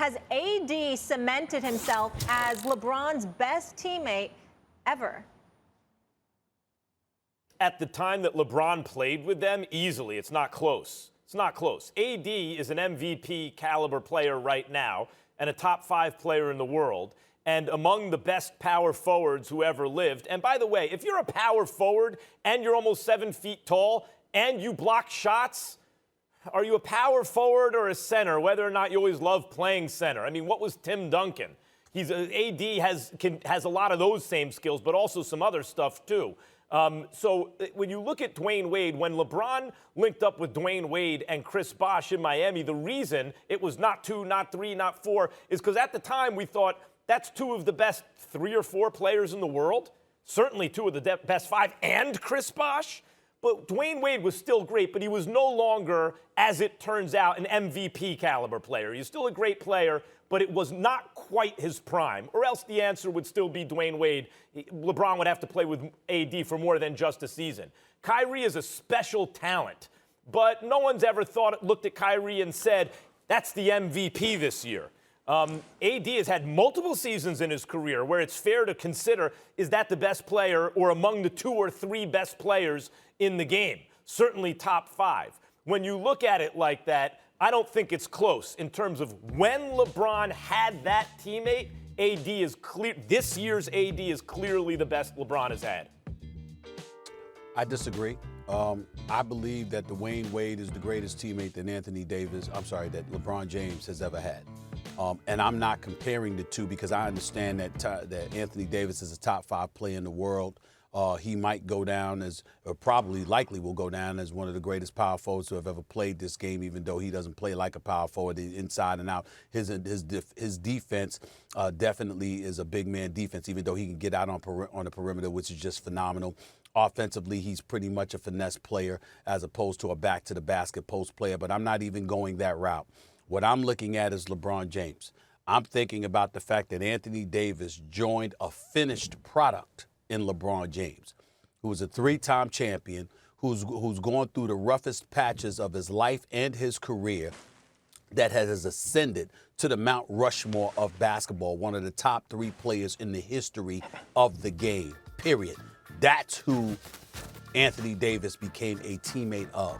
has AD cemented himself as LeBron's best teammate ever? At the time that LeBron played with them, easily. It's not close. It's not close. AD is an MVP caliber player right now and a top 5 player in the world and among the best power forwards who ever lived. And by the way, if you're a power forward and you're almost 7 feet tall and you block shots, are you a power forward or a center, whether or not you always love playing center? I mean, what was Tim Duncan? AD has a lot of those same skills, but also some other stuff too. So when you look at Dwyane Wade, when LeBron linked up with Dwyane Wade and Chris Bosh in Miami, the reason it was not 2, not 3, not 4 is because at the time we thought that's 2 of the best 3 or 4 players in the world, certainly 2 of the best 5, and Chris Bosh. But Dwyane Wade was still great, but he was no longer, as it turns out, an MVP caliber player. He's still a great player, but it was not quite his prime, or else the answer would still be Dwyane Wade. LeBron would have to play with AD for more than just a season. Kyrie is a special talent, but no one's ever looked at Kyrie and said, that's the MVP this year. AD has had multiple seasons in his career where it's fair to consider, is that the best player or among the 2 or 3 best players in the game? Certainly top 5. When you look at it like that, I don't think it's close in terms of when LeBron had that teammate. AD is clear. This year's AD is clearly the best LeBron has had. I disagree. I believe that Dwyane Wade is the greatest teammate that that LeBron James has ever had. And I'm not comparing the two because I understand that Anthony Davis is a top 5 player in the world. He might go down as, or probably likely will go down as one of the greatest power forwards who have ever played this game, even though he doesn't play like a power forward inside and out. His defense definitely is a big man defense, even though he can get out on the perimeter, which is just phenomenal. Offensively, he's pretty much a finesse player as opposed to a back-to-the-basket post player, but I'm not even going that route. What I'm looking at is LeBron James. I'm thinking about the fact that Anthony Davis joined a finished product in LeBron James, who is a 3-time champion, who's gone through the roughest patches of his life and his career, that has ascended to the Mount Rushmore of basketball, one of the top 3 players in the history of the game, period. That's who Anthony Davis became a teammate of.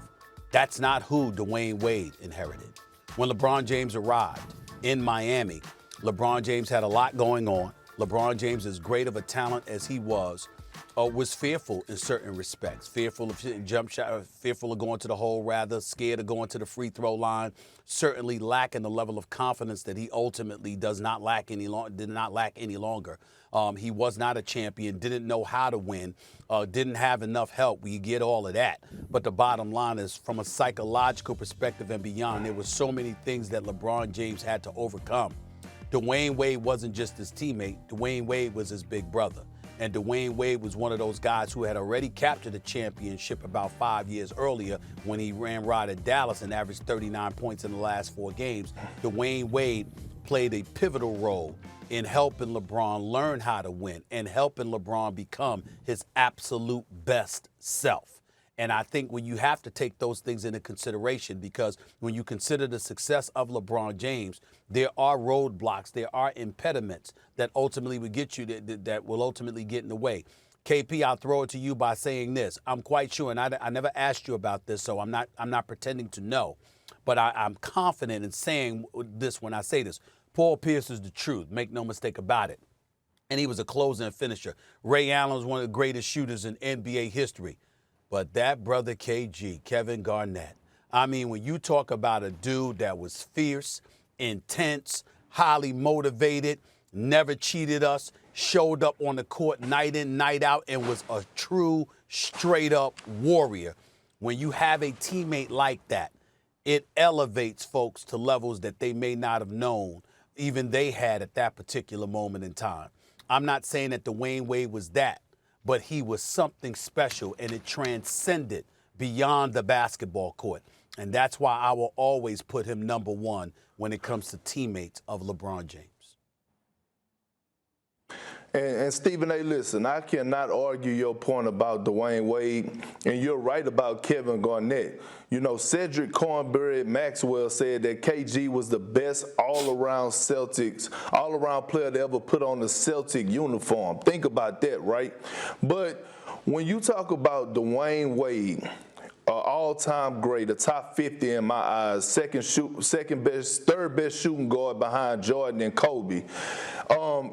That's not who Dwyane Wade inherited. When LeBron James arrived in Miami, LeBron James had a lot going on. LeBron James, as great of a talent as he was fearful in certain respects. Fearful of hitting jump shot, fearful of going to the hole, rather scared of going to the free throw line. Certainly lacking the level of confidence that he ultimately did not lack any longer. He was not a champion, didn't know how to win, didn't have enough help. We get all of that. But the bottom line is, from a psychological perspective and beyond, there were so many things that LeBron James had to overcome. Dwyane Wade wasn't just his teammate. Dwyane Wade was his big brother. And Dwyane Wade was one of those guys who had already captured a championship about 5 years earlier when he ran rod at Dallas and averaged 39 points in the last 4 games. Dwyane Wade played a pivotal role in helping LeBron learn how to win and helping LeBron become his absolute best self. And I think when you have to take those things into consideration, because when you consider the success of LeBron James, there are roadblocks, there are impediments that ultimately will get you, that will ultimately get in the way. KP, I'll throw it to you by saying this. I'm quite sure, and I never asked you about this, so I'm not pretending to know, but I'm confident in saying this when I say this. Paul Pierce is the truth. Make no mistake about it. And he was a closer and finisher. Ray Allen was one of the greatest shooters in NBA history. But that brother KG, Kevin Garnett, I mean, when you talk about a dude that was fierce, intense, highly motivated, never cheated us, showed up on the court night in, night out, and was a true, straight-up warrior. When you have a teammate like that, it elevates folks to levels that they may not have known even they had at that particular moment in time. I'm not saying that Dwyane Wade was that, but he was something special, and it transcended beyond the basketball court. And that's why I will always put him number 1 when it comes to teammates of LeBron James. And Stephen A., listen, I cannot argue your point about Dwyane Wade, and you're right about Kevin Garnett. You know, Cedric Cornbury Maxwell said that KG was the best all-around player to ever put on the Celtic uniform. Think about that, right? But when you talk about Dwyane Wade, all-time great, a top 50 in my eyes, third best shooting guard behind Jordan and Kobe.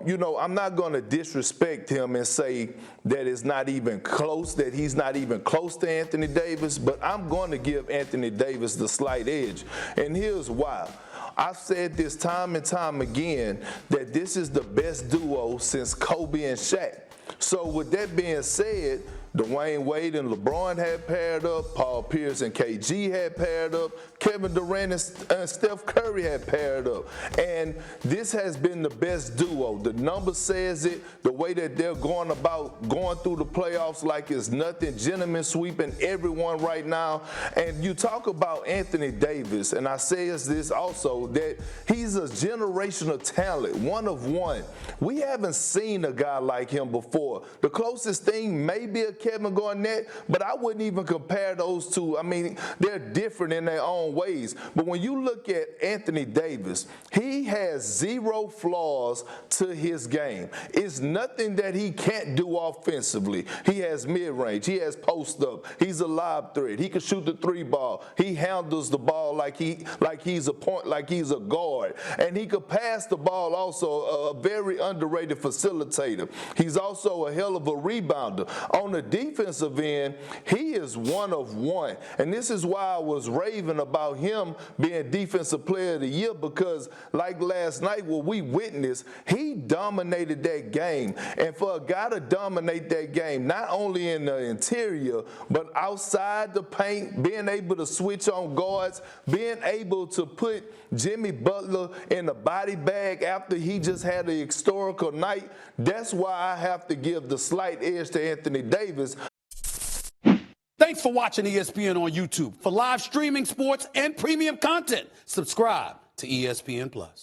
You know, I'm not going to disrespect him and say that it's not even close, that he's not even close to Anthony Davis, but I'm going to give Anthony Davis the slight edge. And here's why. I've said this time and time again that this is the best duo since Kobe and Shaq. So with that being said, Dwyane Wade and LeBron had paired up, Paul Pierce and KG had paired up, Kevin Durant and Steph Curry had paired up. And this has been the best duo. The number says it, the way that they're going through the playoffs like it's nothing, gentlemen sweeping everyone right now. And you talk about Anthony Davis, and I say this also, that he's a generational talent, one of one. We haven't seen a guy like him before. The closest thing may be a Kevin Garnett, but I wouldn't even compare those two. I mean, they're different in their own ways. But when you look at Anthony Davis, he has zero flaws to his game. It's nothing that he can't do offensively. He has mid-range. He has post-up. He's a lob threat. He can shoot the three ball. He handles the ball like he's a guard. And he could pass the ball also, a very underrated facilitator. He's also a hell of a rebounder. On the defensive end, he is one of one. And this is why I was raving about him being Defensive Player of the Year, because like last night what we witnessed, he dominated that game. And for a guy to dominate that game, not only in the interior, but outside the paint, being able to switch on guards, being able to put Jimmy Butler in a body bag after he just had a historical night, that's why I have to give the slight edge to Anthony Davis. Thanks for watching ESPN on YouTube. For live streaming, sports, and premium content, subscribe to ESPN+.